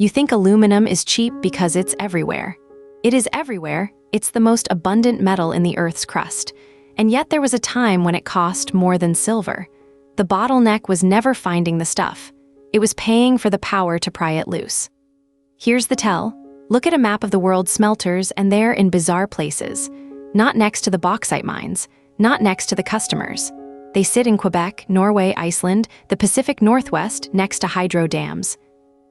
You think aluminum is cheap because it's everywhere. It is everywhere. It's the most abundant metal in the Earth's crust. And yet there was a time when it cost more than silver. The bottleneck was never finding the stuff. It was paying for the power to pry it loose. Here's the tell. Look at a map of the world's smelters, and they're in bizarre places. Not next to the bauxite mines, not next to the customers. They sit in Quebec, Norway, Iceland, the Pacific Northwest, next to hydro dams.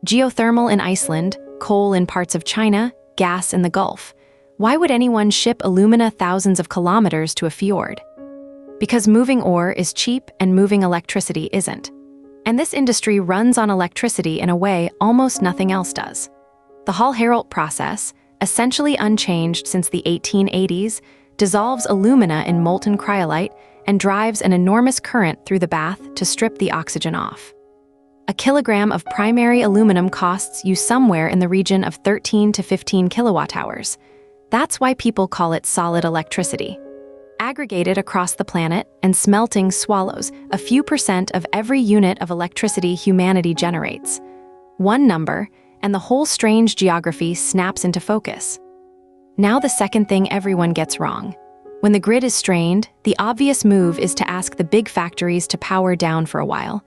Geothermal in Iceland, coal in parts of China, gas in the Gulf. Why would anyone ship alumina thousands of kilometers to a fjord? Because moving ore is cheap and moving electricity isn't. And this industry runs on electricity in a way almost nothing else does. The Hall-Héroult process, essentially unchanged since the 1880s, dissolves alumina in molten cryolite and drives an enormous current through the bath to strip the oxygen off. A kilogram of primary aluminum costs you somewhere in the region of 13 to 15 kilowatt-hours. That's why people call it solid electricity. Aggregated across the planet, and smelting swallows a few percent of every unit of electricity humanity generates. One number, and the whole strange geography snaps into focus. Now the second thing everyone gets wrong. When the grid is strained, the obvious move is to ask the big factories to power down for a while.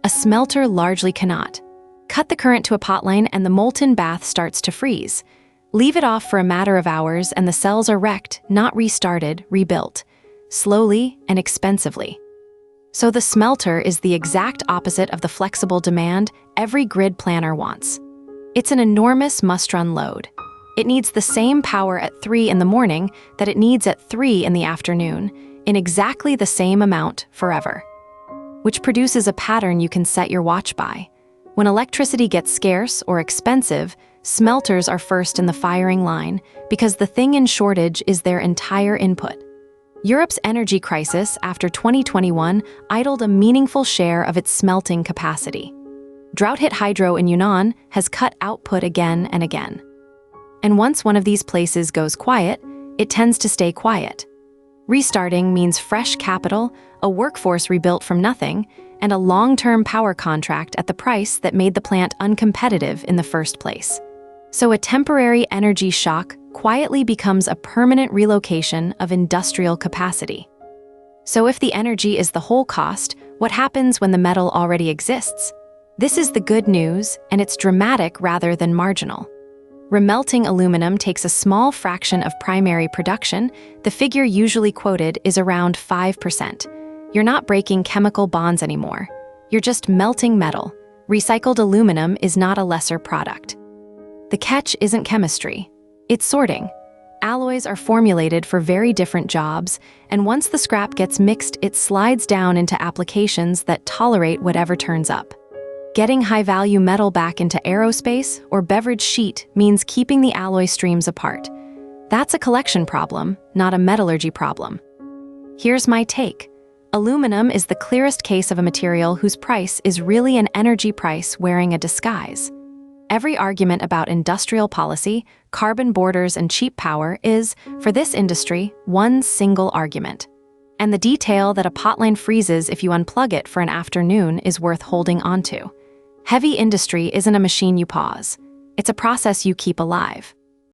A smelter largely cannot. Cut the current to a potline and the molten bath starts to freeze. Leave it off for a matter of hours and the cells are wrecked, not restarted, rebuilt. Slowly and expensively. So the smelter is the exact opposite of the flexible demand every grid planner wants. It's an enormous must-run load. It needs the same power at 3 in the morning that it needs at 3 in the afternoon, in exactly the same amount forever. Which produces a pattern you can set your watch by. When electricity gets scarce or expensive, smelters are first in the firing line because the thing in shortage is their entire input. Europe's energy crisis after 2021 idled a meaningful share of its smelting capacity. Drought-hit hydro in Yunnan has cut output again and again. And once one of these places goes quiet, it tends to stay quiet. Restarting means fresh capital, a workforce rebuilt from nothing, and a long-term power contract at the price that made the plant uncompetitive in the first place. So a temporary energy shock quietly becomes a permanent relocation of industrial capacity. So if the energy is the whole cost, what happens when the metal already exists? This is the good news, and it's dramatic rather than marginal. Remelting aluminum takes a small fraction of primary production. The figure usually quoted is around 5%. You're not breaking chemical bonds anymore. You're just melting metal. Recycled aluminum is not a lesser product. The catch isn't chemistry. It's sorting. Alloys are formulated for very different jobs, and once the scrap gets mixed, it slides down into applications that tolerate whatever turns up. Getting high-value metal back into aerospace or beverage sheet means keeping the alloy streams apart. That's a collection problem, not a metallurgy problem. Here's my take. Aluminum is the clearest case of a material whose price is really an energy price wearing a disguise. Every argument about industrial policy, carbon borders, and cheap power is, for this industry, one single argument. And the detail that a potline freezes if you unplug it for an afternoon is worth holding onto. Heavy industry isn't a machine you pause. It's a process you keep alive.